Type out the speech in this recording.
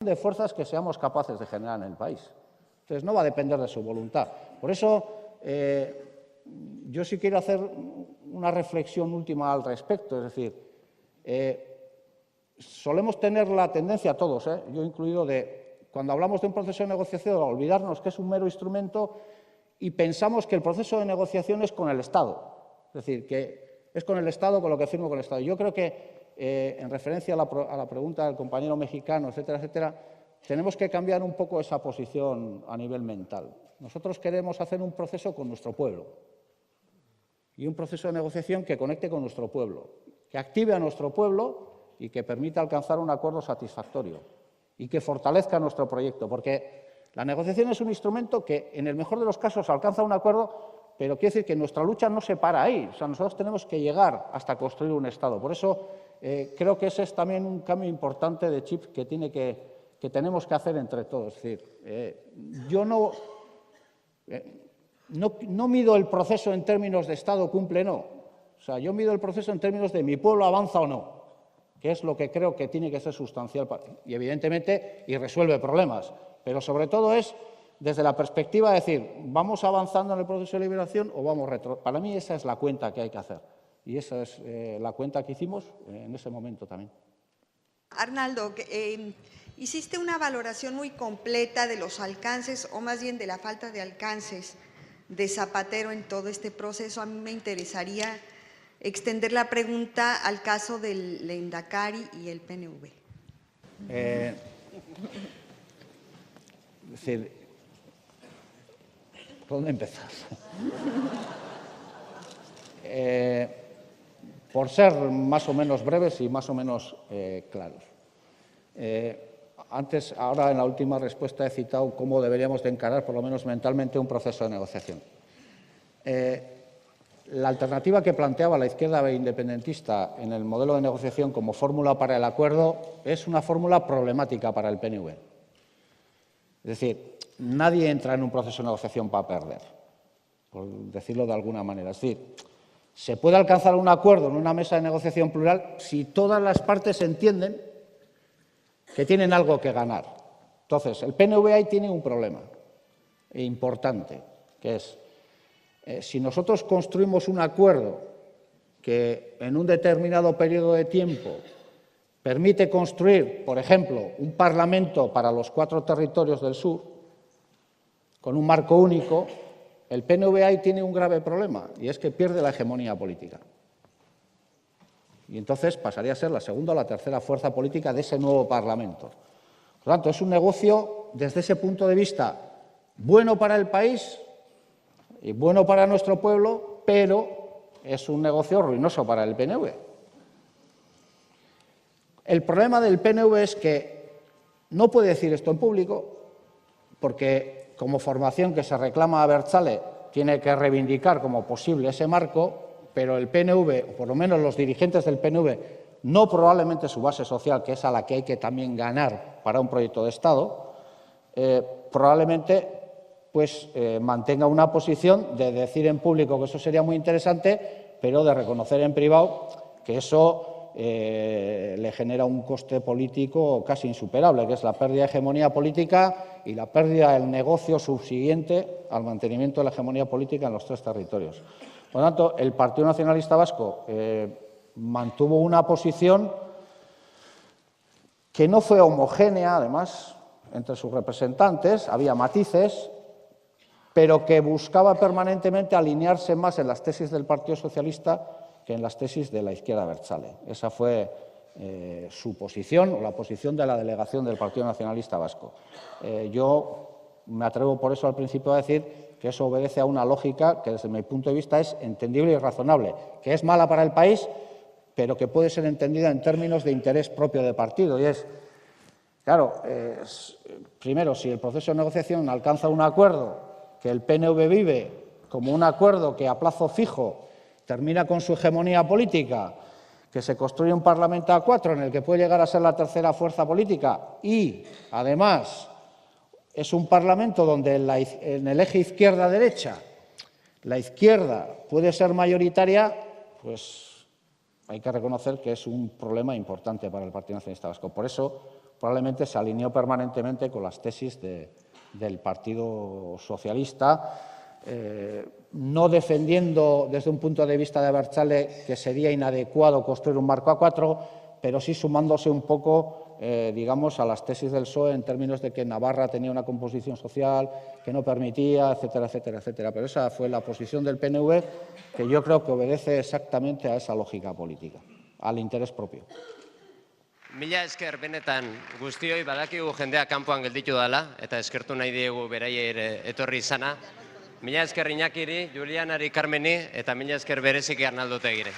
de fuerzas que seamos capaces de generar en el país. Entonces, no va a depender de su voluntad. Por eso, yo sí quiero hacer una reflexión última al respecto. Es decir, solemos tener la tendencia, todos, yo incluido, de, cuando hablamos de un proceso de negociación, a olvidarnos que es un mero instrumento y pensamos que el proceso de negociación es con el Estado. Es decir, que es con el Estado, con lo que firmo con el Estado. Yo creo que, en referencia a la pregunta del compañero mexicano, etcétera, etcétera, tenemos que cambiar un poco esa posición a nivel mental. Nosotros queremos hacer un proceso con nuestro pueblo y un proceso de negociación que conecte con nuestro pueblo, que active a nuestro pueblo y que permita alcanzar un acuerdo satisfactorio y que fortalezca nuestro proyecto, porque la negociación es un instrumento que, en el mejor de los casos, alcanza un acuerdo, pero quiere decir que nuestra lucha no se para ahí. O sea, nosotros tenemos que llegar hasta construir un Estado. Por eso creo que ese es también un cambio importante de chip que tenemos que hacer entre todos. Es decir, yo no mido el proceso en términos de Estado cumple, no. O sea, yo mido el proceso en términos de mi pueblo avanza o no, que es lo que creo que tiene que ser sustancial y, evidentemente, y resuelve problemas. Pero, sobre todo, es desde la perspectiva de decir, ¿vamos avanzando en el proceso de liberación o vamos retro? Para mí esa es la cuenta que hay que hacer. Y esa es la cuenta que hicimos en ese momento también. Arnaldo, hiciste una valoración muy completa de los alcances, o más bien de la falta de alcances de Zapatero en todo este proceso. A mí me interesaría extender la pregunta al caso del Lehendakari y el PNV. Es decir, ¿por dónde empezar? Por ser más o menos breves y más o menos claros. Antes, ahora en la última respuesta he citado cómo deberíamos de encarar, por lo menos mentalmente, un proceso de negociación. La alternativa que planteaba la izquierda independentista en el modelo de negociación como fórmula para el acuerdo es una fórmula problemática para el PNV. Es decir, nadie entra en un proceso de negociación para perder, por decirlo de alguna manera. Es decir, se puede alcanzar un acuerdo en una mesa de negociación plural si todas las partes entienden que tienen algo que ganar. Entonces, el PNV ahí tiene un problema importante, que es, si nosotros construimos un acuerdo que en un determinado periodo de tiempo permite construir, por ejemplo, un parlamento para los 4 territorios del sur, con un marco único, el PNV ahí tiene un grave problema, y es que pierde la hegemonía política. Y entonces pasaría a ser la segunda o la tercera fuerza política de ese nuevo Parlamento. Por lo tanto, es un negocio, desde ese punto de vista, bueno para el país y bueno para nuestro pueblo, pero es un negocio ruinoso para el PNV. El problema del PNV es que no puede decir esto en público, porque como formación que se reclama a Abertzale tiene que reivindicar como posible ese marco, pero el PNV, o por lo menos los dirigentes del PNV, no probablemente su base social, que es a la que hay que también ganar para un proyecto de Estado, probablemente mantenga una posición de decir en público que eso sería muy interesante, pero de reconocer en privado que eso le genera un coste político casi insuperable, que es la pérdida de hegemonía política y la pérdida del negocio subsiguiente al mantenimiento de la hegemonía política en los 3 territorios. Por lo tanto, el Partido Nacionalista Vasco mantuvo una posición que no fue homogénea, además, entre sus representantes, había matices, pero que buscaba permanentemente alinearse más en las tesis del Partido Socialista que en las tesis de la izquierda abertzale. Esa fue su posición, o la posición de la delegación del Partido Nacionalista Vasco. Yo me atrevo por eso al principio a decir que eso obedece a una lógica que, desde mi punto de vista, es entendible y razonable, que es mala para el país, pero que puede ser entendida en términos de interés propio de partido. Y es, claro, primero, si el proceso de negociación alcanza un acuerdo que el PNV vive como un acuerdo que a plazo fijo termina con su hegemonía política, que se construye un Parlamento a 4 en el que puede llegar a ser la tercera fuerza política y, además, es un Parlamento donde en el eje izquierda-derecha la izquierda puede ser mayoritaria, pues hay que reconocer que es un problema importante para el Partido Nacionalista Vasco. Por eso probablemente se alineó permanentemente con las tesis del Partido Socialista, no defendiendo desde un punto de vista de Abertzale que sería inadecuado construir un marco A4, pero sí sumándose un poco, digamos, a las tesis del PSOE en términos de que Navarra tenía una composición social que no permitía, etcétera, etcétera, etcétera. Pero esa fue la posición del PNV, que yo creo que obedece exactamente a esa lógica política, al interés propio. Mila esker benetan guztioi, badakigu jendea kanpoan gelditu dela, eta eskertu nahi diegu beraiei etorri izana. Mila esker Iñakiri, Julianari, Carmeni, eta mila esker bereziki Arnaldo Otegiri.